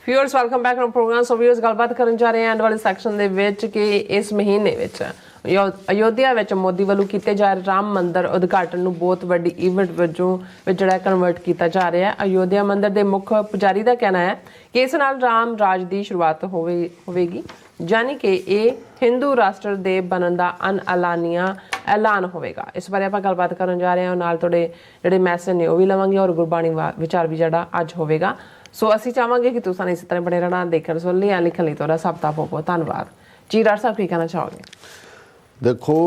Viewers welcome back to program. So viewers गलबात करन जा रहे हैं एंड वाले सैक्शन दे विच कि इस महीने विच अयोध्या विच मोदी वालों कीते जा रहे राम मंदिर उद्घाटन नूं बहुत वड्डी इवेंट वजों विच जिहड़ा कन्वर्ट किया जा रहा है। अयोध्या मंदिर के मुख पुजारी का कहना है कि इस नाल राम राज की शुरुआत होवेगी, यानी कि ये हिंदू राष्ट्र के बनन का अनअलानिया ऐलान होगा। इस बारे आप गलबात करन जा रहे हैं और नाल तुहाडे जिहड़े मैसेज ने वो भी लवांगे और गुरबाणी विचार भी जिहड़ा अज होगा। सो असीं चाहांगे कि तुसां इस तरह बने रहना, देखण सुन लिया लिखण लई तुहाडा सब दा बहुत बहुत धन्नवाद जी। डॉक्टर साहब की कहना चाहोगे? देखो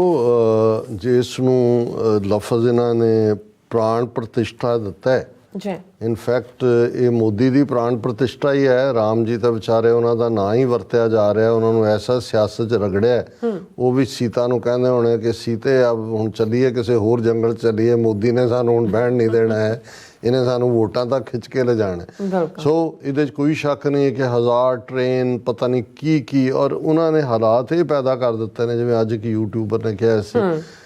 जिसनूं लफज इन्होंने प्राण प्रतिष्ठा दिता है जी, इनफैक्ट ये मोदी की प्राण प्रतिष्ठा ही है। राम जी तो बेचारे उन्होंने ना ही वरत्या जा रहा है, उन्होंने ऐसा सियासत च रगड़िया है। वो भी सीता नूं कहंदे होणे कि सीते अब हुण चलीए किसी होर जंगल चलीए, मोदी ने सानूं हुण बहण नहीं देना है, इन्हें सानू वोटां तक खिंच के ले जाना है। सो ये कोई शक नहीं है कि 1000 ट्रेन पता नहीं की और उन्होंने हालात ये पैदा कर दिते हैं। जिवें अज की यूट्यूबर ने कहा सी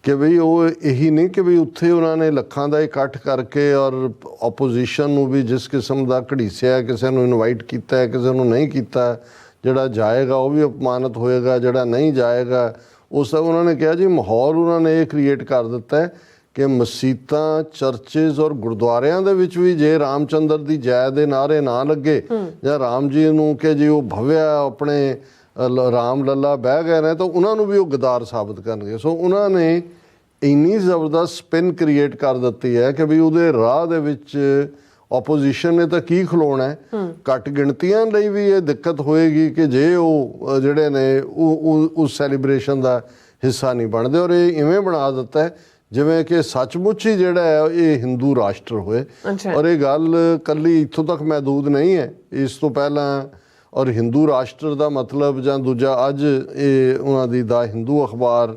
कि बई वो यही नहीं कि बई उत्थे उन्होंने लखां का इकट्ठ करके और ओपोजिशन नूं भी जिस किस्म का घड़ीसिया, किसी नूं इनवाइट किया है, किसी नूं नहीं किया, जिहड़ा जाएगा वो भी अपमानित होएगा, जिहड़ा नहीं जाएगा उस उन्होंने कहा जी माहौल उन्होंने ये क्रिएट कर दिता है कि मसीतां चर्चिज़ और गुरुद्वारियां दे विच भी जे रामचंद्र दी जय दे नारे ना लगे या राम जी नूं कि जी वो भव्या अपने राम लला बह गए ने तो उन्होंने भी वो गदार साबित करनगे। सो उन्होंने इन्नी जबरदस्त स्पिन क्रिएट कर दी है कि भी उहदे राह दे विच ओपोजिशन ने तो की खलोना है। घट गिणतियां लई भी ये दिक्कत होएगी कि जे वो जिहड़े ने उस सैलीब्रेशन का हिस्सा नहीं बनते और ये इवें बना दिता है जिवें कि सचमुच ही जिहड़ा है ये हिंदू राष्ट्र होए। और ये गल कली इत्थों तक महदूद नहीं है, इस तो पहला और हिंदू राष्ट्र का मतलब जां दूजा अज ये उन्हां दी दा हिंदू अखबार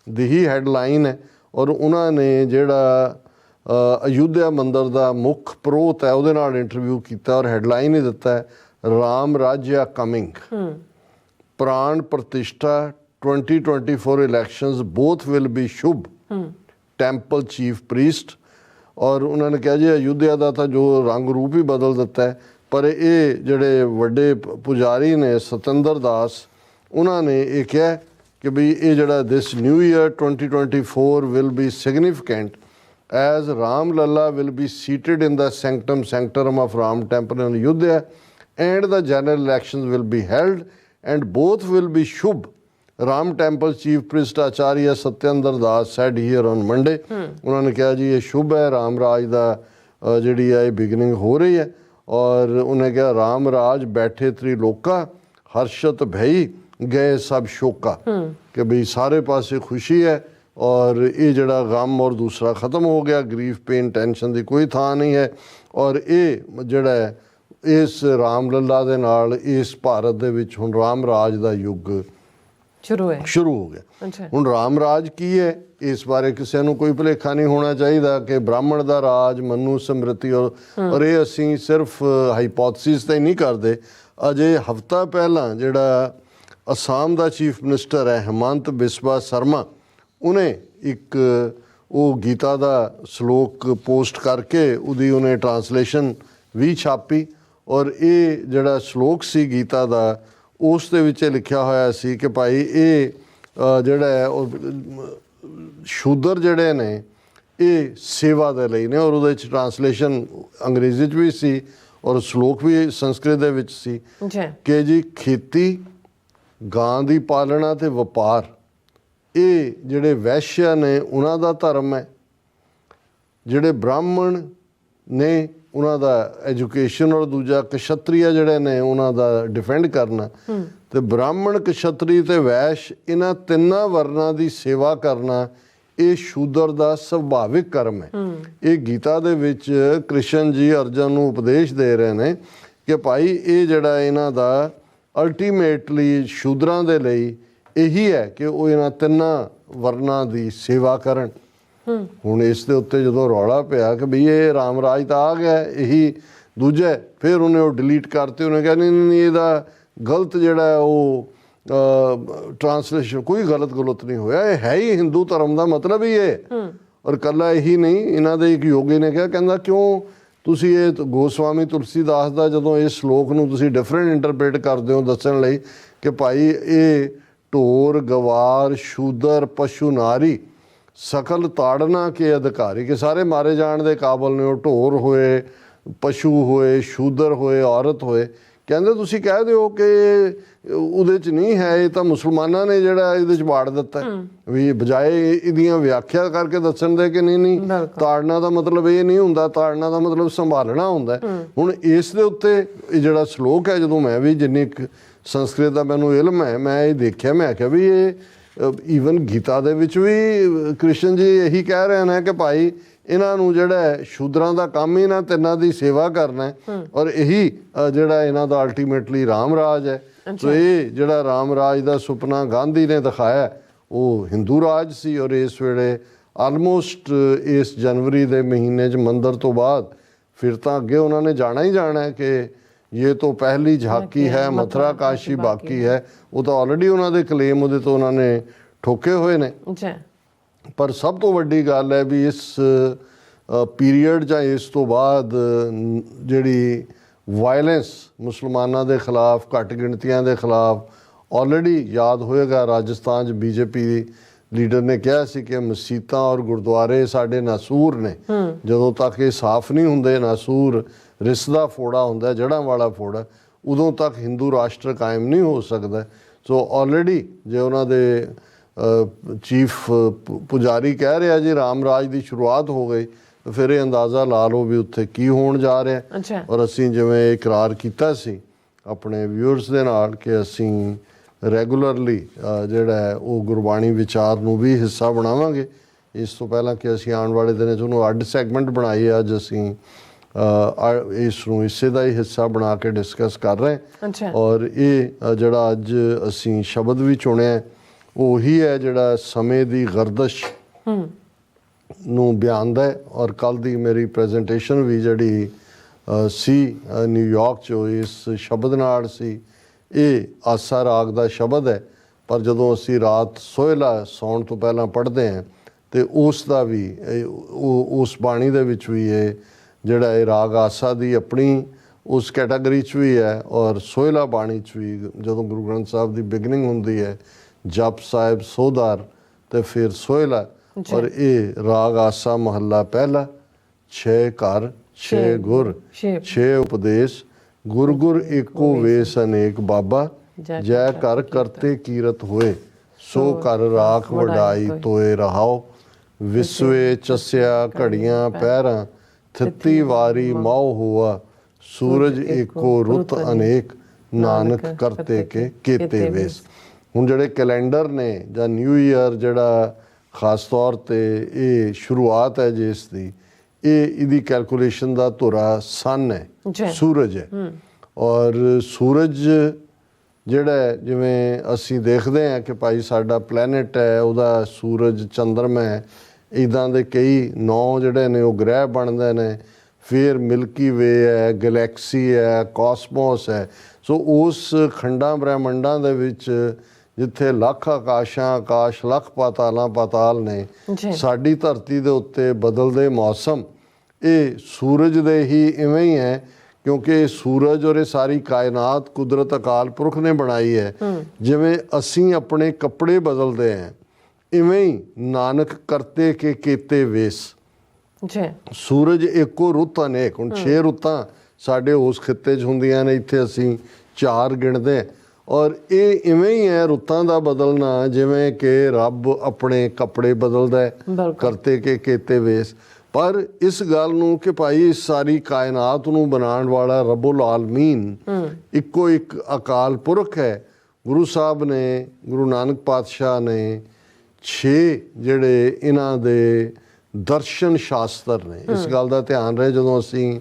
दी ही हैडलाइन है और उन्होंने जिहड़ा अयोध्या मंदिर का मुख प्रोत है उहदे नाल इंटरव्यू किया और हैडलाइन ही दिता है राम राज्य coming, Pran Pratishtha 2024 elections both will be shubh, temple chief priest. और उन्होंने कहा जी अयोध्या का तो जो रंग रूप ही बदल दिता है, पर ये जड़े वड्डे पुजारी ने सतेंद्र दास उन्होंने ये कहा कि बई ये जड़ा this new year 2024 will be significant as Ram Lalla will be seated in the sanctum of Ram temple in Ayodhya and the general elections will be held and both will be shubh. Ram temple chief priest Acharya Satyendra Das said here on Monday. उन्होंने कहा जी ये शुभ है, राम राज का जी है beginning हो रही है। और उन्हें कहा राम राज बैठे त्रिलोका हर्षत भई गए सब शोका, कि भाई सारे पासे खुशी है और ये जड़ा गम और दूसरा ख़त्म हो गया, ग्रीफ पेन टेंशन की कोई थां नहीं है। और ये जड़ा है इस राम लला दे नाल इस भारत दे विच हुण राम राज का युग शुरू हो गया। हुण राम राज की है इस बारे किसी को कोई भुलेखा नहीं होना चाहिए कि ब्राह्मण का राज मनु समृति और ये असी सिर्फ हाइपोथेसिस तो ही नहीं करते। अजे हफ्ता पहला जिहड़ा असम का चीफ मिनिस्टर है हेमंत बिस्वा शर्मा उन्हें एक वो गीता का श्लोक पोस्ट करके उदी उन्हें ट्रांसलेशन भी छापी और ये जिहड़ा श्लोक सी गीता का उस दे विच लिखिया होया सी कि भाई ये जिहड़ा है शूदर जिहड़े ने ये सेवा दे लई ने और उहदे च ट्रांसलेशन अंग्रेजी च भी सी और श्लोक भी संस्कृत दे विच सी कि जी खेती गां दी पालना ते वपार ये जिहड़े वैश्य ने उन्हां दा धर्म है, जिहड़े ब्राह्मण ने उन्हां दा एजुकेशन और दूजा क्षत्रिय जिहड़े ने उन्हां दा डिफेंड करना ते ब्राह्मण क्षत्रिय ते वैश्य इन्हां तिन्नां वर्णां दी सेवा करना ये शूदर दा सुभाविक कर्म है। ये गीता दे विच कृष्ण जी अर्जन नूं उपदेश दे रहे ने कि भाई ये जिहड़ा इन्हां दा अल्टीमेटली शूदरां दे लई यही है कि वो इन्हां तिन्नां वर्णां दी सेवा करन। हुण इस दे उत्ते जदों रौला पिया कि बई ये राम राज तो आ गया यही दूजा है, फिर उन्हें वो डिलीट करते, उन्हें कहा नहीं इहदा गलत जिहड़ा है वो ट्रांसलेशन कोई गलत नहीं होया, ये है ही हिंदू धर्म का मतलब ही है। और कला यही नहीं, इन्हों के एक योगी ने कहा कहना क्यों ਤੁਸੀਂ ਇਹ ਗੋਸਵਾਮੀ ਤੁਲਸੀਦਾਸ ਦਾ ਜਦੋਂ ਇਸ ਸ਼ਲੋਕ ਨੂੰ ਤੁਸੀਂ ਡਿਫਰੈਂਟ ਇੰਟਰਪ੍ਰੀਟ ਕਰਦੇ ਹੋ ਦੱਸਣ ਲਈ ਕਿ ਭਾਈ ਇਹ ਢੋਰ ਗਵਾਰ ਸ਼ੂਦਰ ਪਸ਼ੂ ਨਾਰੀ ਸਕਲ ਤਾੜਨਾ ਕੇ ਅਧਿਕਾਰੀ, ਕਿ ਸਾਰੇ ਮਾਰੇ ਜਾਣ ਦੇ ਕਾਬਲ ਨੇ। ਉਹ ਢੋਰ ਹੋਏ, ਪਸ਼ੂ ਹੋਏ, ਸ਼ੂਦਰ ਹੋਏ, ਔਰਤ ਹੋਏ। ਕਹਿੰਦੇ ਤੁਸੀਂ ਕਹਿ ਦਿਓ ਕਿ ਉਹਦੇ 'ਚ ਨਹੀਂ ਹੈ, ਇਹ ਤਾਂ ਮੁਸਲਮਾਨਾਂ ਨੇ ਜਿਹੜਾ ਇਹਦੇ 'ਚ ਵਾੜ ਦਿੱਤਾ ਵੀ, ਬਜਾਏ ਇਹਦੀਆਂ ਵਿਆਖਿਆ ਕਰਕੇ ਦੱਸਣ ਦੇ ਕਿ ਨਹੀਂ ਤਾੜਨਾ ਦਾ ਮਤਲਬ ਇਹ ਨਹੀਂ ਹੁੰਦਾ, ਤਾੜਨਾ ਦਾ ਮਤਲਬ ਸੰਭਾਲਣਾ ਹੁੰਦਾ। ਹੁਣ ਇਸ ਦੇ ਉੱਤੇ ਇਹ ਜਿਹੜਾ ਸ਼ਲੋਕ ਹੈ, ਜਦੋਂ ਮੈਂ ਵੀ ਜਿੰਨੀ ਸੰਸਕ੍ਰਿਤ ਦਾ ਮੈਨੂੰ ਇਲਮ ਹੈ, ਮੈਂ ਇਹ ਦੇਖਿਆ, ਮੈਂ ਕਿਹਾ ਵੀ ਇਹ ਈਵਨ ਗੀਤਾ ਦੇ ਵਿੱਚ ਵੀ ਕ੍ਰਿਸ਼ਨ ਜੀ ਇਹੀ ਕਹਿ ਰਹੇ ਨੇ ਕਿ ਭਾਈ ਇਹਨਾਂ ਨੂੰ ਜਿਹੜਾ ਸ਼ੂਦਰਾਂ ਦਾ ਕੰਮ ਹੀ ਇਹਨਾਂ ਤਿੰਨਾਂ ਦੀ ਸੇਵਾ ਕਰਨਾ ਹੈ, ਔਰ ਇਹੀ ਜਿਹੜਾ ਇਹਨਾਂ ਦਾ ਅਲਟੀਮੇਟਲੀ ਰਾਮ ਰਾਜ ਹੈ। ਸੋ ਇਹ ਜਿਹੜਾ ਰਾਮ ਰਾਜ ਦਾ ਸੁਪਨਾ ਗਾਂਧੀ ਨੇ ਦਿਖਾਇਆ ਉਹ ਹਿੰਦੂ ਰਾਜ ਸੀ। ਔਰ ਇਸ ਵੇਲੇ ਆਲਮੋਸਟ ਇਸ ਜਨਵਰੀ ਦੇ ਮਹੀਨੇ 'ਚ ਮੰਦਰ ਤੋਂ ਬਾਅਦ ਫਿਰ ਤਾਂ ਅੱਗੇ ਉਹਨਾਂ ਨੇ ਜਾਣਾ ਹੀ ਜਾਣਾ ਹੈ ਕਿ ਇਹ ਤਾਂ ਪਹਿਲੀ ਝਾਕੀ ਹੈ, ਮਥੁਰਾ ਕਾਸ਼ੀ ਬਾਕੀ ਹੈ। ਉਹ ਤਾਂ ਆਲਰੇਡੀ ਉਹਨਾਂ ਦੇ ਕਲੇਮ ਉਹਦੇ ਤੋਂ ਉਹਨਾਂ ਨੇ ਠੋਕੇ ਹੋਏ ਨੇ। ਪਰ ਸਭ ਤੋਂ ਵੱਡੀ ਗੱਲ ਹੈ ਵੀ ਇਸ ਪੀਰੀਅਡ ਜਾਂ ਇਸ ਤੋਂ ਬਾਅਦ ਜਿਹੜੀ ਵਾਇਲੈਂਸ ਮੁਸਲਮਾਨਾਂ ਦੇ ਖਿਲਾਫ, ਘੱਟ ਗਿਣਤੀਆਂ ਦੇ ਖਿਲਾਫ, ਆਲਰੇਡੀ ਯਾਦ ਹੋਏਗਾ ਰਾਜਸਥਾਨ 'ਚ ਬੀਜੇਪੀ ਲੀਡਰ ਨੇ ਕਿਹਾ ਸੀ ਕਿ ਮਸੀਤਾਂ ਔਰ ਗੁਰਦੁਆਰੇ ਸਾਡੇ ਨਾਸੂਰ ਨੇ। ਜਦੋਂ ਤੱਕ ਇਹ ਸਾਫ਼ ਨਹੀਂ ਹੁੰਦੇ, ਨਾਸੂਰ ਰਿਸਦਾ ਫੋੜਾ ਹੁੰਦਾ, ਜੜ੍ਹਾਂ ਵਾਲਾ ਫੋੜਾ, ਉਦੋਂ ਤੱਕ ਹਿੰਦੂ ਰਾਸ਼ਟਰ ਕਾਇਮ ਨਹੀਂ ਹੋ ਸਕਦਾ। ਸੋ ਆਲਰੇਡੀ ਜੇ ਉਹਨਾਂ ਦੇ ਚੀਫ ਪੁਜਾਰੀ ਕਹਿ ਰਿਹਾ ਜੀ ਰਾਮ ਰਾਜ ਦੀ ਸ਼ੁਰੂਆਤ ਹੋ ਗਈ, ਫਿਰ ਇਹ ਅੰਦਾਜ਼ਾ ਲਾ ਲਓ ਵੀ ਉੱਥੇ ਕੀ ਹੋਣ ਜਾ ਰਿਹਾ। ਔਰ ਅਸੀਂ ਜਿਵੇਂ ਇਕਰਾਰ ਕੀਤਾ ਸੀ ਆਪਣੇ ਵਿਊਅਰਸ ਦੇ ਨਾਲ ਕਿ ਅਸੀਂ ਰੈਗੂਲਰਲੀ ਜਿਹੜਾ ਹੈ ਉਹ ਗੁਰਬਾਣੀ ਵਿਚਾਰ ਨੂੰ ਵੀ ਹਿੱਸਾ ਬਣਾਵਾਂਗੇ। ਇਸ ਤੋਂ ਪਹਿਲਾਂ ਕਿ ਅਸੀਂ ਆਉਣ ਵਾਲੇ ਦਿਨਾਂ 'ਚ ਉਹਨੂੰ ਅੱਡ ਸੈਗਮੈਂਟ ਬਣਾਈ, ਅੱਜ ਅਸੀਂ ਇਸ ਨੂੰ ਇਸੇ ਦਾ ਹੀ ਹਿੱਸਾ ਬਣਾ ਕੇ ਡਿਸਕਸ ਕਰ ਰਹੇ ਹਾਂ। ਔਰ ਇਹ ਜਿਹੜਾ ਅੱਜ ਅਸੀਂ ਸ਼ਬਦ ਵੀ ਚੁਣਿਆ ਉਹੀ ਹੈ ਜਿਹੜਾ ਸਮੇਂ ਦੀ ਗਰਦਸ਼ ਨੂੰ ਬਿਆਨਦਾ ਹੈ। ਔਰ ਕੱਲ੍ਹ ਦੀ ਮੇਰੀ ਪ੍ਰੈਜੈਂਟੇਸ਼ਨ ਵੀ ਜਿਹੜੀ ਸੀ ਨਿਊਯਾਰਕ 'ਚ ਇਸ ਸ਼ਬਦ ਨਾਲ ਸੀ। ਇਹ ਆਸਾ ਰਾਗ ਦਾ ਸ਼ਬਦ ਹੈ, ਪਰ ਜਦੋਂ ਅਸੀਂ ਰਾਤ ਸੋਹਿਲਾ ਸੌਣ ਤੋਂ ਪਹਿਲਾਂ ਪੜ੍ਹਦੇ ਹਾਂ ਤੇ ਉਸ ਦਾ ਵੀ ਉਸ ਬਾਣੀ ਦੇ ਵਿੱਚ ਵੀ ਇਹ ਜਿਹੜਾ ਇਹ ਰਾਗ ਆਸਾ ਦੀ ਆਪਣੀ ਉਸ ਕੈਟਾਗਰੀ 'ਚ ਵੀ ਹੈ। ਔਰ ਸੋਹਿਲਾ ਬਾਣੀ 'ਚ ਵੀ ਜਦੋਂ ਗੁਰੂ ਗ੍ਰੰਥ ਸਾਹਿਬ ਦੀ ਬਿਗਨਿੰਗ ਹੁੰਦੀ ਹੈ, ਜਪ ਸਾਹਿਬ ਸੋਧਾਰ ਤੇ ਫਿਰ ਸੋਹਿਲਾ। ਔਰ ਇਹ ਰਾਗ ਆਸਾ ਮਹੱਲਾ ਪਹਿਲਾ, 6 ਘਰ 6 ਗੁਰ 6 ਉਪਦੇਸ਼, ਗੁਰ ਗੁਰ ਏਕੋ ਵੇਸ ਅਨੇਕ ਬਾਬਾ, ਜੈ ਘਰ ਕਰਤੇ ਕੀਰਤ ਹੋਏ, ਸੋ ਘਰ ਰਾਖ ਵਡਾਈ ਤੋਏ ਰਹਾਓ, ਵਿਸਵੇ ਚਸਿਆ ਘੜੀਆਂ ਪਹਿਰਾਂ, ਥਿੱਤੀ ਵਾਰੀ ਮਾਉ ਹੋਆ, ਸੂਰਜ ਏਕੋ ਰੁੱਤ ਅਨੇਕ, ਨਾਨਕ ਕਰਤੇ ਕੇ ਕੀਤੇ ਵੇਸ। ਹੁਣ ਜਿਹੜੇ ਕੈਲੰਡਰ ਨੇ ਜਾਂ ਨਿਊ ਈਅਰ ਜਿਹੜਾ ਖਾਸ ਤੌਰ 'ਤੇ ਇਹ ਸ਼ੁਰੂਆਤ ਹੈ ਜਿਸ ਦੀ, ਇਹਦੀ ਕੈਲਕੂਲੇਸ਼ਨ ਦਾ ਧੁਰਾ ਸਨ ਹੈ, ਸੂਰਜ ਹੈ। ਔਰ ਸੂਰਜ ਜਿਹੜਾ ਜਿਵੇਂ ਅਸੀਂ ਦੇਖਦੇ ਹਾਂ ਕਿ ਭਾਈ ਸਾਡਾ ਪਲੈਨਟ ਹੈ, ਉਹਦਾ ਸੂਰਜ ਚੰਦਰਮਾ ਹੈ, ਇੱਦਾਂ ਦੇ ਕਈ 9 ਜਿਹੜੇ ਨੇ ਉਹ ਗ੍ਰਹਿ ਬਣਦੇ ਨੇ। ਫਿਰ ਮਿਲਕੀ ਵੇ ਹੈ, ਗਲੈਕਸੀ ਹੈ, ਕਾਸਮੋਸ ਹੈ। ਸੋ ਉਸ ਖੰਡਾਂ ਬ੍ਰਹਿਮੰਡਾਂ ਦੇ ਵਿੱਚ ਜਿੱਥੇ ਲੱਖ ਆਕਾਸ਼ਾਂ ਆਕਾਸ਼, ਲੱਖ ਪਾਤਾਲਾਂ ਪਾਤਾਲ ਨੇ, ਸਾਡੀ ਧਰਤੀ ਦੇ ਉੱਤੇ ਬਦਲਦੇ ਮੌਸਮ ਇਹ ਸੂਰਜ ਦੇ ਹੀ ਇਵੇਂ ਹੀ ਹੈ, ਕਿਉਂਕਿ ਸੂਰਜ ਔਰ ਇਹ ਸਾਰੀ ਕਾਇਨਾਤ ਕੁਦਰਤ ਅਕਾਲ ਪੁਰਖ ਨੇ ਬਣਾਈ ਹੈ। ਜਿਵੇਂ ਅਸੀਂ ਆਪਣੇ ਕੱਪੜੇ ਬਦਲਦੇ ਹਾਂ, ਇਵੇਂ ਹੀ ਨਾਨਕ ਕਰਤੇ ਕੇ ਕੀਤੇ ਵੇਸ। ਸੂਰਜ ਇੱਕੋ ਰੁੱਤ ਅਨੇਕ। ਹੁਣ 6 ਰੁੱਤਾਂ ਸਾਡੇ ਉਸ ਖਿੱਤੇ 'ਚ ਹੁੰਦੀਆਂ ਨੇ, ਇੱਥੇ ਅਸੀਂ 4 ਗਿਣਦੇ ਹਾਂ। ਔਰ ਇਹ ਇਵੇਂ ਹੀ ਹੈ ਰੁੱਤਾਂ ਦਾ ਬਦਲਣਾ, ਜਿਵੇਂ ਕਿ ਰੱਬ ਆਪਣੇ ਕੱਪੜੇ ਬਦਲਦਾ ਹੈ, ਕਰਤੇ ਕੇ ਕੀਤੇ ਵੇਸ। ਪਰ ਇਸ ਗੱਲ ਨੂੰ ਕਿ ਭਾਈ ਇਸ ਸਾਰੀ ਕਾਇਨਾਤ ਨੂੰ ਬਣਾਉਣ ਵਾਲਾ ਰੱਬੁਲ ਆਲਮੀਨ ਇੱਕੋ ਇੱਕ ਅਕਾਲ ਪੁਰਖ ਹੈ। ਗੁਰੂ ਸਾਹਿਬ ਨੇ, ਗੁਰੂ ਨਾਨਕ ਪਾਤਸ਼ਾਹ ਨੇ 6 ਜਿਹੜੇ ਇਹਨਾਂ ਦੇ ਦਰਸ਼ਨ ਸ਼ਾਸਤਰ ਨੇ। ਇਸ ਗੱਲ ਦਾ ਧਿਆਨ ਰਹੇ ਜਦੋਂ ਅਸੀਂ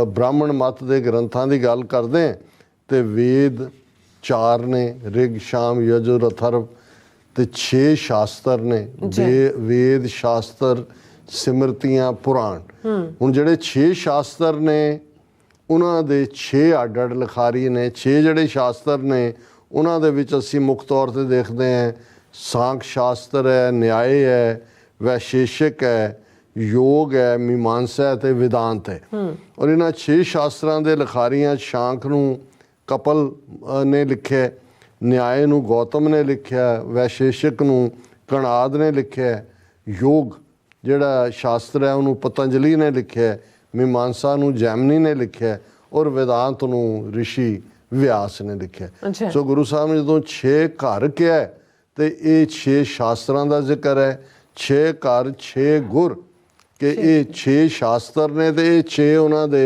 ਬ੍ਰਾਹਮਣ ਮਤ ਦੇ ਗ੍ਰੰਥਾਂ ਦੀ ਗੱਲ ਕਰਦੇ ਹਾਂ ਤੇ ਵੇਦ 4 ਨੇ, ਰਿਗ ਸ਼ਾਮ ਯਜੁਰ ਅਥਰਵ, ਤੇ 6 ਸ਼ਾਸਤਰ ਨੇ, ਵੇਦ ਸ਼ਾਸਤਰ ਸਿਮਰਤੀਆਂ ਪੁਰਾਣ। ਹੁਣ ਜਿਹੜੇ 6 ਸ਼ਾਸਤਰ ਨੇ ਉਹਨਾਂ ਦੇ 6 ਅੱਡ ਅੱਡ ਲਿਖਾਰੀ ਨੇ। 6 ਜਿਹੜੇ ਸ਼ਾਸਤਰ ਨੇ ਉਹਨਾਂ ਦੇ ਵਿੱਚ ਅਸੀਂ ਮੁੱਖ ਤੌਰ 'ਤੇ ਦੇਖਦੇ ਹਾਂ ਸਾਂਖ ਸ਼ਾਸਤਰ ਹੈ, ਨਿਆਏ ਹੈ, ਵੈਸ਼ੇਸ਼ਿਕ ਹੈ, ਯੋਗ ਹੈ, ਮੀਮਾਂਸਾ ਹੈ ਤੇ ਵਿਦਾਂਤ ਹੈ। ਔਰ ਇਹਨਾਂ 6 ਸ਼ਾਸਤਰਾਂ ਦੇ ਲਿਖਾਰੀਆਂ ਸ਼ਾਂਖ ਨੂੰ ਕਪਲ ਨੇ ਲਿਖਿਆ, ਨਿਆਏ ਨੂੰ ਗੌਤਮ ਨੇ ਲਿਖਿਆ, ਵੈਸ਼ੇਸ਼ਿਕ ਨੂੰ ਕਣਾਦ ਨੇ ਲਿਖਿਆ, ਯੋਗ ਜਿਹੜਾ ਸ਼ਾਸਤਰ ਹੈ ਉਹਨੂੰ ਪਤੰਜਲੀ ਨੇ ਲਿਖਿਆ, ਮੀਮਾਂਸਾ ਨੂੰ ਜੈਮਨੀ ਨੇ ਲਿਖਿਆ ਔਰ ਵਿਦਾਂਤ ਨੂੰ ਰਿਸ਼ੀ ਵਿਆਸ ਨੇ ਲਿਖਿਆ। ਸੋ ਗੁਰੂ ਸਾਹਿਬ ਨੇ ਜਦੋਂ 6 ਘਰ ਕਿਹਾ ਤੇ ਇਹ 6 ਸ਼ਾਸਤਰਾਂ ਦਾ ਜ਼ਿਕਰ ਹੈ, 6 ਘਰ 6 ਗੁਰ, ਕਿ ਇਹ 6 ਸ਼ਾਸਤਰ ਨੇ ਤੇ ਇਹ 6 ਉਹਨਾਂ ਦੇ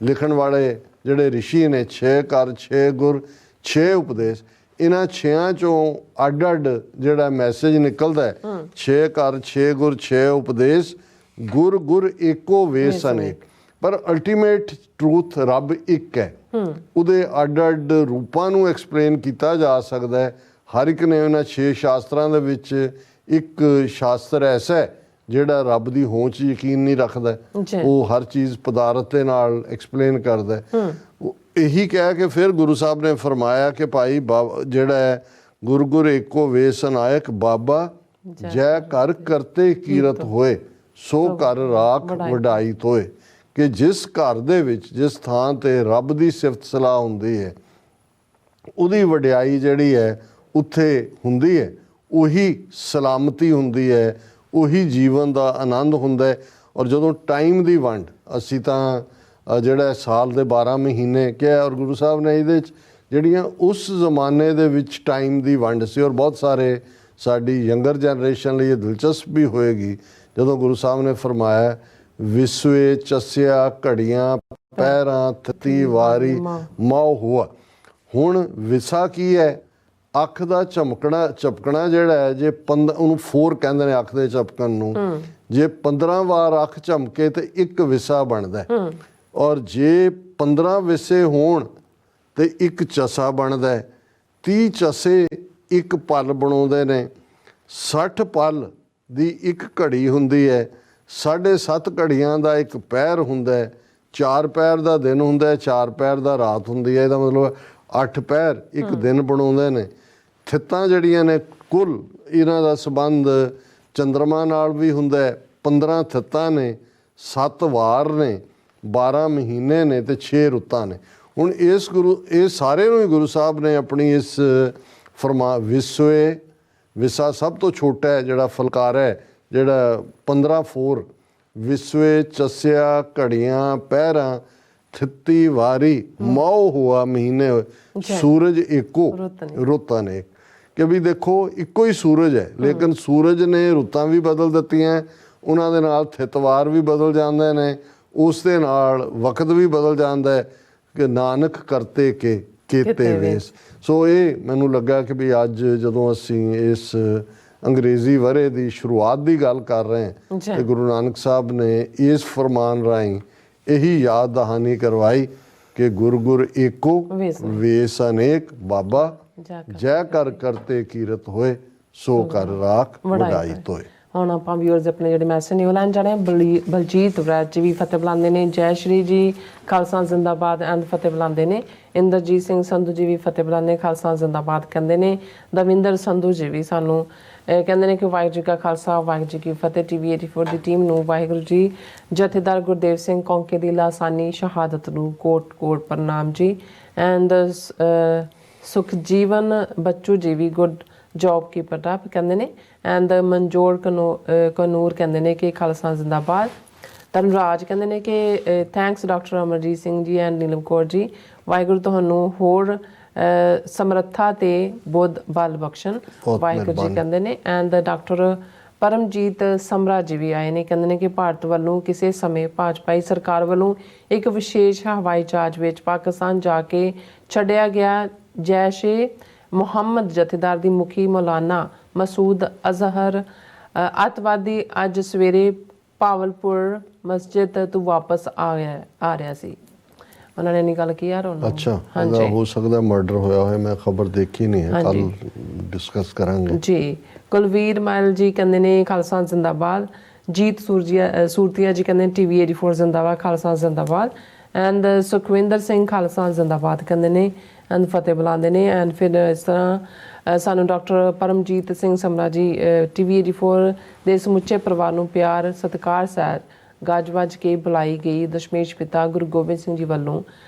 ਲਿਖਣ ਵਾਲੇ ਜਿਹੜੇ ਰਿਸ਼ੀ ਨੇ। 6 ਘਰ 6 ਗੁਰ 6 ਉਪਦੇਸ਼, ਇਹਨਾਂ 6ਾਂ ਚੋਂ ਅੱਡ ਅੱਡ ਜਿਹੜਾ ਮੈਸੇਜ ਨਿਕਲਦਾ ਹੈ। 6 ਘਰ 6 ਗੁਰ 6 ਉਪਦੇਸ਼, ਗੁਰ ਗੁਰ ਏਕੋ ਵੇਸ ਅਨੇਕ। ਪਰ ਅਲਟੀਮੇਟ ਟਰੂਥ ਰੱਬ ਇੱਕ ਹੈ, ਉਹਦੇ ਅੱਡ ਅੱਡ ਰੂਪਾਂ ਨੂੰ ਐਕਸਪਲੇਨ ਕੀਤਾ ਜਾ ਸਕਦਾ ਹੈ। ਹਰ ਇੱਕ ਨੇ ਉਹਨਾਂ 6 ਸ਼ਾਸਤਰਾਂ ਦੇ ਵਿੱਚ ਇੱਕ ਸ਼ਾਸਤਰ ਐਸਾ ਹੈ ਜਿਹੜਾ ਰੱਬ ਦੀ ਹੋਂਦ 'ਚ ਯਕੀਨ ਨਹੀਂ ਰੱਖਦਾ, ਉਹ ਹਰ ਚੀਜ਼ ਪਦਾਰਥ ਦੇ ਨਾਲ ਐਕਸਪਲੇਨ ਕਰਦਾ। ਇਹੀ ਕਹਿ ਕੇ ਫਿਰ ਗੁਰੂ ਸਾਹਿਬ ਨੇ ਫਰਮਾਇਆ ਕਿ ਭਾਈ ਜਿਹੜਾ ਹੈ ਗੁਰ ਗੁਰ ਏਕੋ ਵੇਸ ਅਨਾਇਕ, ਬਾਬਾ ਜੈ ਕਰ ਕਰਤੇ ਕੀਰਤ ਹੋਏ, ਸੋ ਕਰ ਰਾਖ ਵਡਾਈ ਤੋਏ। ਕਿ ਜਿਸ ਘਰ ਦੇ ਵਿੱਚ, ਜਿਸ ਥਾਂ ਤੇ ਰੱਬ ਦੀ ਸਿਫਤ ਸਲਾਹ ਹੁੰਦੀ ਹੈ, ਉਹਦੀ ਵਡਿਆਈ ਜਿਹੜੀ ਹੈ ਉੱਥੇ ਹੁੰਦੀ ਹੈ, ਉਹੀ ਸਲਾਮਤੀ ਹੁੰਦੀ ਹੈ, ਉਹੀ ਜੀਵਨ ਦਾ ਆਨੰਦ ਹੁੰਦਾ ਹੈ। ਔਰ ਜਦੋਂ ਟਾਈਮ ਦੀ ਵੰਡ, ਅਸੀਂ ਤਾਂ ਜਿਹੜਾ ਸਾਲ ਦੇ 12 ਮਹੀਨੇ ਕਿਹਾ, ਔਰ ਗੁਰੂ ਸਾਹਿਬ ਨੇ ਇਹਦੇ 'ਚ ਜਿਹੜੀਆਂ ਉਸ ਜ਼ਮਾਨੇ ਦੇ ਵਿੱਚ ਟਾਈਮ ਦੀ ਵੰਡ ਸੀ, ਔਰ ਬਹੁਤ ਸਾਰੇ ਸਾਡੀ ਯੰਗਰ ਜਨਰੇਸ਼ਨ ਲਈ ਇਹ ਦਿਲਚਸਪ ਵੀ ਹੋਏਗੀ ਜਦੋਂ ਗੁਰੂ ਸਾਹਿਬ ਨੇ ਫਰਮਾਇਆ ਵਿਸਵੇ ਚਸਿਆ ਘੜੀਆਂ ਪੈਰਾਂ ਥਤੀ ਵਾਰੀ ਮੌ ਹੁਆ। ਹੁਣ ਵਿਸਾ ਕੀ ਹੈ? ਅੱਖ ਦਾ ਝਪਕਣਾ ਜਿਹੜਾ ਹੈ, ਜੇ ਉਹਨੂੰ 4 ਕਹਿੰਦੇ ਨੇ ਅੱਖ ਦੇ ਝਪਕਣ ਨੂੰ, ਜੇ 15 ਵਾਰ ਅੱਖ ਝਮਕੇ ਤੇ ਇੱਕ ਵਿਸਾ ਬਣਦਾ, ਔਰ ਜੇ 15 ਵਿਸੇ ਹੋਣ ਤੇ ਇੱਕ ਚਸਾ ਬਣਦਾ, 30 ਚਸੇ ਇੱਕ ਪਲ ਬਣਾਉਂਦੇ ਨੇ, 60 ਪਲ ਦੀ ਇੱਕ ਘੜੀ ਹੁੰਦੀ ਹੈ, 7.5 ਘੜੀਆਂ ਦਾ ਇੱਕ ਪਹਿਰ ਹੁੰਦਾ, 4 ਪਹਿਰ ਦਾ ਦਿਨ ਹੁੰਦਾ, 4 ਪਹਿਰ ਦਾ ਰਾਤ ਹੁੰਦੀ ਹੈ। ਇਹਦਾ ਮਤਲਬ 8 ਪਹਿਰ ਇੱਕ ਦਿਨ ਬਣਾਉਂਦੇ ਨੇ। ਥਿੱਤਾਂ ਜਿਹੜੀਆਂ ਨੇ, ਕੁੱਲ ਇਹਨਾਂ ਦਾ ਸੰਬੰਧ ਚੰਦਰਮਾ ਨਾਲ ਵੀ ਹੁੰਦਾ, 15 ਥਿੱਤਾਂ ਨੇ, 7 ਵਾਰ ਨੇ, 12 ਮਹੀਨੇ ਨੇ ਤੇ 6 ਰੁੱਤਾਂ ਨੇ। ਹੁਣ ਇਹ ਸਾਰੇ ਨੂੰ ਹੀ ਗੁਰੂ ਸਾਹਿਬ ਨੇ ਆਪਣੀ ਇਸ ਵਿਸਾ ਸਭ ਤੋਂ ਛੋਟਾ ਹੈ ਜਿਹੜਾ ਫਲਕਾਰ ਹੈ, ਜਿਹੜਾ 15 4 ਵਿਸਵੇ ਚਸਿਆ ਘੜੀਆਂ ਪਹਿਰਾਂ ਥਿੱਤੀ ਵਾਰੀ ਮੌ ਹੁਆ ਮਹੀਨੇ ਹੋਏ, ਸੂਰਜ ਏਕੋ ਰੁੱਤਾਂ ਨੇ। ਕਿ ਵੀ ਦੇਖੋ ਇੱਕੋ ਹੀ ਸੂਰਜ ਹੈ, ਲੇਕਿਨ ਸੂਰਜ ਨੇ ਰੁੱਤਾਂ ਵੀ ਬਦਲ ਦਿੱਤੀਆਂ, ਉਹਨਾਂ ਦੇ ਨਾਲ ਥਿੱਤਵਾਰ ਵੀ ਬਦਲ ਜਾਂਦੇ ਨੇ, ਉਸ ਦੇ ਨਾਲ ਵਕਤ ਵੀ ਬਦਲ ਜਾਂਦਾ ਹੈ। ਕਿ ਨਾਨਕ ਕਰਤੇ ਕੇ ਕੀਤੇ ਵੇਸ। ਸੋ ਇਹ ਮੈਨੂੰ ਲੱਗਾ ਕਿ ਵੀ ਅੱਜ ਜਦੋਂ ਅਸੀਂ ਇਸ ਅੰਗਰੇਜ਼ੀ ਵਰ੍ਹੇ ਦੀ ਸ਼ੁਰੂਆਤ ਦੀ ਗੱਲ ਕਰ ਰਹੇ ਹਾਂ ਤੇ ਗੁਰੂ ਨਾਨਕ ਸਾਹਿਬ ਨੇ ਇਸ ਫਰਮਾਨ ਰਾਹੀਂ ਇਹੀ ਯਾਦ ਦਹਾਨੀ ਕਰਵਾਈ ਕਿ ਗੁਰ ਗੁਰ ਏਕੋ ਵੇਸ ਅਨੇਕ, ਬਾਬਾ ਜੈ ਕਰ ਕਰਤੇ ਕੀਰਤ ਹੋਏ, ਸੋ ਕਰ ਰਾਖ ਵਡਾਈ ਤੋਏ। ਹੁਣ ਆਪਾਂ ਵਿਊਅਰਸ ਆਪਣੇ ਜਿਹੜੇ ਮੈਸੇਜ ਨੇ ਉਹ ਲੈਣ ਜਾਣੇ। ਬਲਜੀਤ ਵਰੈਤ ਜੀ ਵੀ ਫਤਿਹ ਬੁਲਾਉਂਦੇ ਨੇ, ਜੈ ਸ਼੍ਰੀ ਜੀ ਖਾਲਸਾ ਜ਼ਿੰਦਾਬਾਦ ਐਂਡ ਫਤਿਹ ਬੁਲਾਉਂਦੇ ਨੇ। ਇੰਦਰਜੀਤ ਸਿੰਘ ਸੰਧੂ ਜੀ ਵੀ ਫਤਿਹ ਬੁਲਾਉਂਦੇ, ਖਾਲਸਾ ਜ਼ਿੰਦਾਬਾਦ ਕਹਿੰਦੇ ਨੇ। ਦਵਿੰਦਰ ਸੰਧੂ ਜੀ ਵੀ ਸਾਨੂੰ ਕਹਿੰਦੇ ਨੇ ਕਿ ਵਾਹਿਗੁਰੂ ਜੀ ਕਾ ਖਾਲਸਾ ਵਾਹਿਗੁਰੂ ਜੀ ਕੀ ਫਤਿਹ। TV 84 ਦੀ ਟੀਮ ਨੂੰ ਵਾਹਿਗੁਰੂ ਜੀ। ਜਥੇਦਾਰ ਗੁਰਦੇਵ ਸਿੰਘ ਕੌਂਕੇ ਦੀ ਲਾਸਾਨੀ ਸ਼ਹਾਦਤ ਨੂੰ ਕੋਟ ਕੋਟ ਪ੍ਰਣਾਮ ਜੀ। ਐਂਡ ਸੁਖਜੀਵਨ ਬੱਚੂ ਜੀ ਵੀ ਗੁੱਡ ਜੋਬ ਕੀਪਰ ਅਪ ਕਹਿੰਦੇ ਨੇ। ਐਂਡ ਮਨਜੋਰ ਕਨੂਰ ਕਹਿੰਦੇ ਨੇ ਕਿ ਖਾਲਸਾ ਜ਼ਿੰਦਾਬਾਦ। ਧਨਰਾਜ ਕਹਿੰਦੇ ਨੇ ਕਿ thanks doctor Amarjit Singh ji and Neelam Kaur ji, Waheguru ਤੁਹਾਨੂੰ ਹੋਰ ਸਮਰੱਥਾ ਤੇ ਬੁੱਧ ਬਲ ਬਖਸ਼ਣ, ਵਾਹਿਗੁਰੂ ਜੀ ਕਹਿੰਦੇ ਨੇ। ਐਂਡ ਡਾਕਟਰ ਪਰਮਜੀਤ ਸਮਰਾ ਜੀ ਵੀ ਆਏ ਨੇ, ਕਹਿੰਦੇ ਨੇ ਕਿ ਭਾਰਤ ਵੱਲੋਂ ਕਿਸੇ ਸਮੇਂ ਭਾਜਪਾਈ ਸਰਕਾਰ ਵੱਲੋਂ ਇੱਕ ਵਿਸ਼ੇਸ਼ ਹਵਾਈ ਜਹਾਜ਼ ਵਿੱਚ ਪਾਕਿਸਤਾਨ ਜਾ ਕੇ ਛੱਡਿਆ ਗਿਆ ਜੈਸ਼-ਏ ਮੁਹੰਮਦ ਜਥੇਦਾਰ ਦੀ ਮੁਖੀ ਮੌਲਾਨਾ ਮਸੂਦ ਅਜ਼ਹਰ ਅੱਤਵਾਦੀ ਅੱਜ ਸਵੇਰੇ ਪਾਵਲਪੁਰ ਮਸਜਿਦ ਤੋਂ ਵਾਪਸ ਆ ਰਿਹਾ ਸੀ। ਉਹਨਾਂ ਨੇ ਨਿਕਲ ਕੇ ਯਾਰ ਉਹਨਾਂ ਅੱਛਾ ਹੋ ਸਕਦਾ ਮਰਡਰ ਹੋਇਆ ਹੋਇਆ, ਮੈਂ ਖਬਰ ਦੇਖੀ ਨਹੀਂ ਹੈ, ਕੱਲ ਡਿਸਕਸ ਕਰਾਂਗੇ ਜੀ। ਕੁਲਵੀਰ ਮਾਇਲ ਜੀ ਕਹਿੰਦੇ ਨੇ ਖਾਲਸਾ ਜ਼ਿੰਦਾਬਾਦ। ਜੀਤ ਸੂਰਤੀਆ ਜੀ ਕਹਿੰਦੇ TV 84 ਜ਼ਿੰਦਾਬਾਦ, ਖਾਲਸਾ ਜ਼ਿੰਦਾਬਾਦ। ਐਂਡ ਸੁਖਵਿੰਦਰ ਸਿੰਘ ਖਾਲਸਾ ਜ਼ਿੰਦਾਬਾਦ ਕਹਿੰਦੇ ਨੇ ਐਂਡ ਫਤਿਹ ਬੁਲਾਉਂਦੇ ਨੇ। ਐਂਡ ਫਿਰ ਇਸ ਤਰ੍ਹਾਂ ਸਾਨੂੰ ਡਾਕਟਰ ਪਰਮਜੀਤ ਸਿੰਘ ਸਮਰਾ ਜੀ TV 84 ਦੇ ਸਮੁੱਚੇ ਪਰਿਵਾਰ ਨੂੰ ਪਿਆਰ ਸਤਿਕਾਰ ਸਹਿਤ ਗੱਜ-ਵੱਜ ਕੇ ਬੁਲਾਈ ਗਈ ਦਸ਼ਮੇਸ਼ ਪਿਤਾ ਗੁਰੂ ਗੋਬਿੰਦ ਸਿੰਘ ਜੀ ਵੱਲੋਂ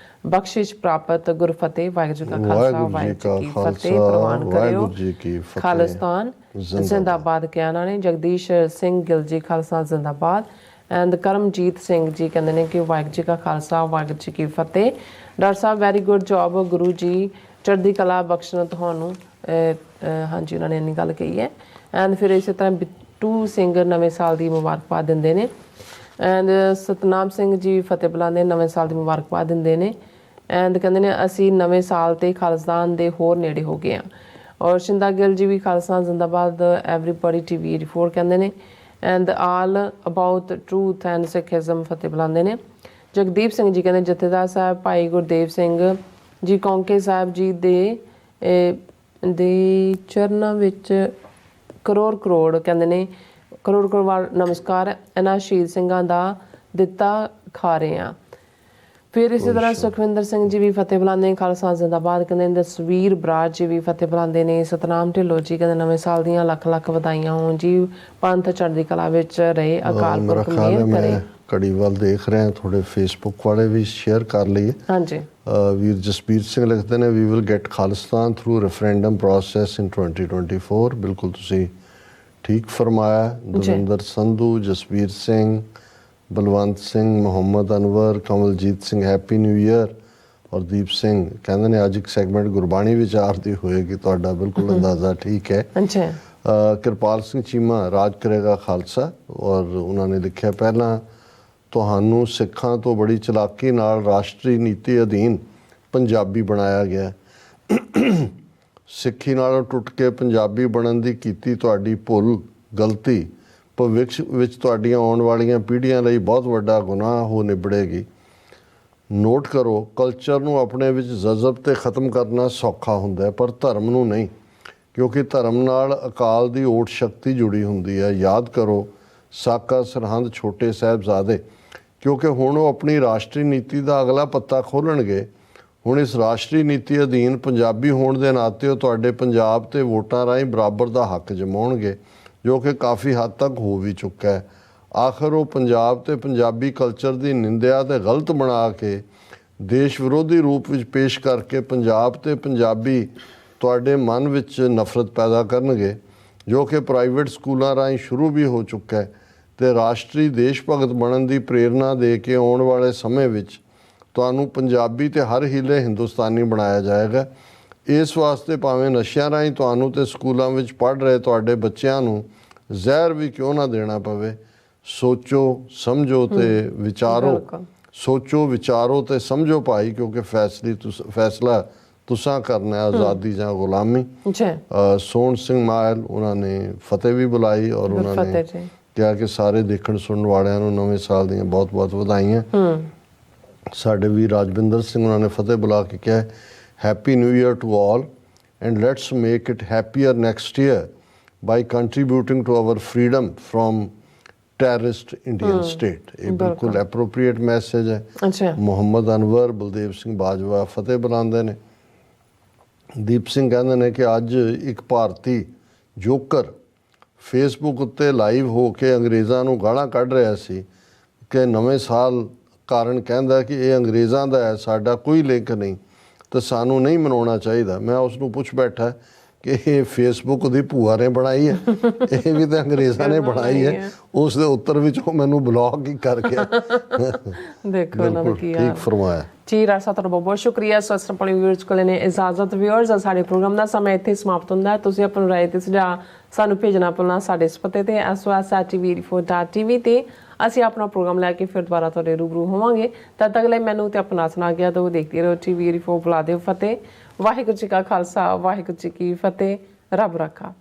ਬਖਸ਼ਿਸ਼ ਪ੍ਰਾਪਤ ਗੁਰਫਤਿਹ। ਵਾਹਿਗੁਰੂ ਜੀ ਕਾ ਖਾਲਸਾ ਵਾਹਿਗੁਰੂ ਜੀ ਕੀ ਫਤਿਹ। ਪ੍ਰਵਾਨ ਕਰਿਓ ਖਾਲਿਸਤਾਨ ਜ਼ਿੰਦਾਬਾਦ ਕਿਹਾ ਇਹਨਾਂ ਨੇ। ਜਗਦੀਸ਼ ਸਿੰਘ ਗਿੱਲ ਜੀ ਖਾਲਸਾ ਜ਼ਿੰਦਾਬਾਦ ਐਂਡ ਕਰਮਜੀਤ ਸਿੰਘ ਜੀ ਕਹਿੰਦੇ ਨੇ ਕਿ ਵਾਹਿਗੁਰੂ ਜੀ ਕਾ ਖਾਲਸਾ ਵਾਹਿਗੁਰੂ ਜੀ ਕੀ ਫਤਿਹ। ਡਾਕਟਰ ਸਾਹਿਬ very good job Guru ji, ਚੜ੍ਹਦੀ ਕਲਾ ਬਖਸ਼ਣ ਤੁਹਾਨੂੰ। ਹਾਂਜੀ ਉਹਨਾਂ ਨੇ ਇੰਨੀ ਗੱਲ ਕਹੀ ਹੈ। ਐਂਡ ਫਿਰ ਇਸੇ ਤਰ੍ਹਾਂ ਬਿੱਟੂ ਸਿੰਘ ਨਵੇਂ ਸਾਲ ਦੀ ਮੁਬਾਰਕਬਾਦ ਦਿੰਦੇ ਨੇ। ਐਂਡ ਸਤਨਾਮ ਸਿੰਘ ਜੀ ਫਤਿਹ ਬੁਲਾਉਂਦੇ ਨਵੇਂ ਸਾਲ ਦੀ ਮੁਬਾਰਕਬਾਦ ਦਿੰਦੇ ਨੇ। ਐਂਡ ਕਹਿੰਦੇ ਨੇ ਅਸੀਂ ਨਵੇਂ ਸਾਲ ਤੇ ਖਾਲਿਸਤਾਨ ਦੇ ਹੋਰ ਨੇੜੇ ਹੋ ਗਏ ਹਾਂ। ਔਰ ਸ਼ਿੰਦਾ ਗਿੱਲ ਜੀ ਵੀ ਖਾਲਸਾ ਜ਼ਿੰਦਾਬਾਦ ਐਵਰੀਬਾਡੀ TV 84 ਕਹਿੰਦੇ ਨੇ। And all about truth and ਸਿੱਖਿਜ਼ਮ ਫਤਿਹ ਬੁਲਾਉਂਦੇ ਨੇ। ਜਗਦੀਪ ਸਿੰਘ ਜੀ ਕਹਿੰਦੇ ਜਥੇਦਾਰ ਸਾਹਿਬ ਭਾਈ ਗੁਰਦੇਵ ਸਿੰਘ ਜੀ ਕੌਂਕੇ ਸਾਹਿਬ ਜੀ ਦੇ ਚਰਨਾਂ ਵਿੱਚ ਕਰੋੜ ਕਹਿੰਦੇ ਨੇ ਕਰੋੜ ਨਮਸਕਾਰ ਇਹਨਾਂ ਸ਼ਹੀਦ ਸਿੰਘਾਂ ਦਾ ਦਿੱਤਾ ਖਾ ਰਹੇ ਹਾਂ। ਫਿਰ ਇਸੇ ਤਰ੍ਹਾਂ ਸੁਖਵਿੰਦਰ ਸਿੰਘ ਜੀ ਵੀ ਫਤਿਹ ਬੁਲਾਉਂਦੇ ਨੇ ਖਾਲਸਾ ਜ਼ਿੰਦਾਬਾਦ ਕਹਿੰਦੇ ਨੇ। ਤਸਵੀਰ ਬਰਾਜ ਜੀ ਵੀ ਫਤਿਹ ਬੁਲਾਉਂਦੇ ਨੇ। ਸਤਨਾਮ ਢਿੱਲੋਂ ਜੀ ਕਹਿੰਦੇ ਨਵੇਂ ਸਾਲ ਦੀਆਂ ਲੱਖ ਵਧਾਈਆਂ ਹੋਣ ਜੀ, ਪੰਥ ਚੜ੍ਹਦੀ ਕਲਾ ਵਿੱਚ ਰਹੇ, ਅਕਾਲ ਪੁਰਖ ਮਿਹਰ ਕਰੇ। ਕੜੀਵਾਲ ਦੇਖ ਰਹੇ ਹਾਂ ਥੋੜੇ ਫੇਸਬੁੱਕ ਵਾਲੇ ਵੀ ਸ਼ੇਅਰ ਕਰ ਲਈਏ। ਹਾਂਜੀ ਵੀਰ ਜਸਬੀਰ ਸਿੰਘ ਲਿਖਦੇ ਨੇ we will get Khalistan through referendum process in 2024। ਬਿਲਕੁਲ ਤੁਸੀਂ ਠੀਕ ਫਰਮਾਇਆ। Davinder Sandhu, Jasbir Singh, Balwant Singh, Muhammad Anwar, Kamaljit Singh happy new year. ਔਰ ਦੀਪ ਸਿੰਘ ਕਹਿੰਦੇ ਨੇ ਅੱਜ ਇੱਕ ਸੈਗਮੈਂਟ ਗੁਰਬਾਣੀ ਵਿਚਾਰ ਦੀ ਹੋਏਗੀ। ਤੁਹਾਡਾ ਬਿਲਕੁਲ ਅੰਦਾਜ਼ਾ ਠੀਕ ਹੈ। ਕਿਰਪਾਲ ਸਿੰਘ ਚੀਮਾ ਰਾਜ ਕਰੇਗਾ ਖਾਲਸਾ। ਔਰ ਉਹਨਾਂ ਨੇ ਲਿਖਿਆ ਪਹਿਲਾਂ ਤੁਹਾਨੂੰ ਸਿੱਖਾਂ ਤੋਂ ਬੜੀ ਚਲਾਕੀ ਨਾਲ ਰਾਸ਼ਟਰੀ ਨੀਤੀ ਅਧੀਨ ਪੰਜਾਬੀ ਬਣਾਇਆ ਗਿਆ। ਸਿੱਖੀ ਨਾਲੋਂ ਟੁੱਟ ਕੇ ਪੰਜਾਬੀ ਬਣਨ ਦੀ ਕੀਤੀ ਤੁਹਾਡੀ ਭੁੱਲ ਗਲਤੀ ਭਵਿੱਖ ਵਿੱਚ ਤੁਹਾਡੀਆਂ ਆਉਣ ਵਾਲੀਆਂ ਪੀੜ੍ਹੀਆਂ ਲਈ ਬਹੁਤ ਵੱਡਾ ਗੁਨਾਹ ਹੋ ਨਿਬੜੇਗੀ। ਨੋਟ ਕਰੋ ਕਲਚਰ ਨੂੰ ਆਪਣੇ ਵਿੱਚ ਜਜ਼ਬ ਤੇ ਖ਼ਤਮ ਕਰਨਾ ਸੌਖਾ ਹੁੰਦਾ ਹੈ ਪਰ ਧਰਮ ਨੂੰ ਨਹੀਂ, ਕਿਉਂਕਿ ਧਰਮ ਨਾਲ ਅਕਾਲ ਦੀ ਓਟ ਸ਼ਕਤੀ ਜੁੜੀ ਹੁੰਦੀ ਹੈ। ਯਾਦ ਕਰੋ ਸਾਕਾ ਸਰਹੰਦ ਛੋਟੇ ਸਾਹਿਬਜ਼ਾਦੇ, ਕਿਉਂਕਿ ਹੁਣ ਉਹ ਆਪਣੀ ਰਾਸ਼ਟਰੀ ਨੀਤੀ ਦਾ ਅਗਲਾ ਪੱਤਾ ਖੋਲ੍ਹਣਗੇ। ਹੁਣ ਇਸ ਰਾਸ਼ਟਰੀ ਨੀਤੀ ਅਧੀਨ ਪੰਜਾਬੀ ਹੋਣ ਦੇ ਨਾਤੇ ਉਹ ਤੁਹਾਡੇ ਪੰਜਾਬ ਤੇ ਵੋਟਾਂ ਰਾਹੀਂ ਬਰਾਬਰ ਦਾ ਹੱਕ ਜਮਾਉਣਗੇ, ਜੋ ਕਿ ਕਾਫੀ ਹੱਦ ਤੱਕ ਹੋ ਵੀ ਚੁੱਕਾ ਹੈ। ਆਖਰ ਉਹ ਪੰਜਾਬ ਤੇ ਪੰਜਾਬੀ ਕਲਚਰ ਦੀ ਨਿੰਦਿਆ ਤੇ ਗਲਤ ਬਣਾ ਕੇ ਦੇਸ਼ ਵਿਰੋਧੀ ਰੂਪ ਵਿੱਚ ਪੇਸ਼ ਕਰਕੇ ਪੰਜਾਬ ਤੇ ਪੰਜਾਬੀ ਤੁਹਾਡੇ ਮਨ ਵਿੱਚ ਨਫ਼ਰਤ ਪੈਦਾ ਕਰਨਗੇ, ਜੋ ਕਿ ਪ੍ਰਾਈਵੇਟ ਸਕੂਲਾਂ ਰਾਹੀਂ ਸ਼ੁਰੂ ਵੀ ਹੋ ਚੁੱਕਾ ਹੈ ਤੇ ਰਾਸ਼ਟਰੀ ਦੇਸ਼ ਭਗਤ ਬਣਨ ਦੀ ਪ੍ਰੇਰਨਾ ਦੇ ਕੇ ਆਉਣ ਵਾਲੇ ਸਮੇਂ ਵਿੱਚ ਤੁਹਾਨੂੰ ਪੰਜਾਬੀ ਤੇ ਹਰ ਹੀਲੇ ਹਿੰਦੁਸਤਾਨੀ ਬਣਾਇਆ ਜਾਏਗਾ। ਇਸ ਵਾਸਤੇ ਭਾਵੇਂ ਨਸ਼ਿਆਂ ਰਾਹੀਂ ਤੁਹਾਨੂੰ ਤੇ ਸਕੂਲਾਂ ਵਿੱਚ ਪੜ੍ਹ ਰਹੇ ਤੁਹਾਡੇ ਬੱਚਿਆਂ ਨੂੰ ਜ਼ਹਿਰ ਵੀ ਕਿਉਂ ਨਾ ਦੇਣਾ ਪਵੇ। ਸੋਚੋ ਸਮਝੋ ਤੇ ਵਿਚਾਰੋ। ਸੋਚੋ ਵਿਚਾਰੋ ਤੇ ਸਮਝੋ ਭਾਈ, ਕਿਉਂਕਿ ਫੈਸਲਾ ਤੁਸਾਂ ਕਰਨਾ ਹੈ, ਆਜ਼ਾਦੀ ਜਾਂ ਗੁਲਾਮੀ। ਸੋਹਣ ਸਿੰਘ ਮਾਇਲ ਉਹਨਾਂ ਨੇ ਫਤਿਹ ਵੀ ਬੁਲਾਈ ਔਰ ਉਹਨਾਂ ਨੇ ਕਿਹਾ ਕਿ ਸਾਰੇ ਦੇਖਣ ਸੁਣਨ ਵਾਲਿਆਂ ਨੂੰ ਨਵੇਂ ਸਾਲ ਦੀਆਂ ਬਹੁਤ ਵਧਾਈਆਂ। ਸਾਡੇ ਵੀ ਰਾਜਵਿੰਦਰ ਸਿੰਘ ਉਹਨਾਂ ਨੇ ਫਤਿਹ ਬੁਲਾ ਕੇ ਕਿਹਾ happy new year to all and let's make it happier next year by contributing to our freedom from terrorist Indian state. ਇਹ ਬਿਲਕੁਲ ਐਪਰੋਪ੍ਰੀਏਟ ਮੈਸੇਜ ਹੈ। ਮੁਹੰਮਦ ਅਨਵਰ, ਬਲਦੇਵ ਸਿੰਘ ਬਾਜਵਾ ਫਤਿਹ ਬੁਲਾਉਂਦੇ ਨੇ। ਦੀਪ ਸਿੰਘ ਕਹਿੰਦੇ ਨੇ ਕਿ ਅੱਜ ਇੱਕ ਭਾਰਤੀ ਜੋਕਰ ਫੇਸਬੁੱਕ ਉੱਤੇ ਲਾਈਵ ਹੋ ਕੇ ਅੰਗਰੇਜ਼ਾਂ ਨੂੰ ਗਾਲਾਂ ਕੱਢ ਰਿਹਾ ਸੀ ਕਿ ਨਵੇਂ ਸਾਲ ਕਾਰਨ ਕਹਿੰਦਾ ਕਿ ਇਹ ਅੰਗਰੇਜ਼ਾਂ ਦਾ ਹੈ, ਸਾਡਾ ਕੋਈ ਲਿੰਕ ਨਹੀਂ ਤਾਂ ਸਾਨੂੰ ਨਹੀਂ ਮਨਾਉਣਾ ਚਾਹੀਦਾ। ਮੈਂ ਉਸ ਨੂੰ ਪੁੱਛ ਬੈਠਾ ਕਿ ਇਹ ਫੇਸਬੁੱਕ ਦੀ ਭੂਆ ਨੇ ਬਣਾਈ ਹੈ, ਇਹ ਵੀ ਤਾਂ ਅੰਗਰੇਜ਼ਾਂ ਨੇ ਬਣਾਈ ਹੈ। ਉਸ ਦੇ ਉੱਤਰ ਵਿੱਚ ਉਹ ਮੈਨੂੰ ਬਲੌਕ ਹੀ ਕਰ ਗਿਆ। ਦੇਖੋ ਇਹਨਾਂ ਦਾ ਕੀ ਠੀਕ ਫਰਮਾਇਆ ਜੀ। ਰਾਸਾ ਤੁਹਾਡਾ ਬਹੁਤ ਸ਼ੁਕਰੀਆ। ਸਵਸਟਪਲੀ ਵਿਊਅਰਸ ਕੋਲ ਨੇ ਇਜਾਜ਼ਤ। ਵਿਊਅਰਸ ਸਾਡੇ ਪ੍ਰੋਗਰਾਮ ਦਾ ਸਮਾਂ ਇੱਥੇ ਸਮਾਪਤ ਹੁੰਦਾ ਹੈ। ਤੁਸੀਂ ਆਪਣੀ ਰਾਏ ਤੇ ਸੁਝਾਅ ਸਾਨੂੰ ਭੇਜਣਾ ਭੁੱਲਣਾ ਸਾਡੇ ਇਸ ਪਤੇ ਤੇ sos@tv84.tv ਤੇ ਅਸੀਂ ਆਪਣਾ ਪ੍ਰੋਗਰਾਮ ਲੈ ਕੇ ਫਿਰ ਦੁਬਾਰਾ ਤੁਹਾਡੇ ਰੂਬਰੂ ਹੋਵਾਂਗੇ। ਤਦ ਤੱਕ ਲਈ ਮੈਨੂੰ ਤੇ ਆਪਣਾ ਸੁਣਾ ਗਿਆ ਤਾਂ ਦੇਖਦੇ ਰਹੋ TV 84 ਬੁਲਾ ਦਿਓ ਫਤਿਹ। ਵਾਹਿਗੁਰੂ ਜੀ ਕਾ ਖਾਲਸਾ ਵਾਹਿਗੁਰੂ ਜੀ ਕੀ ਫਤਿਹ। ਰੱਬ ਰਾਖਾ।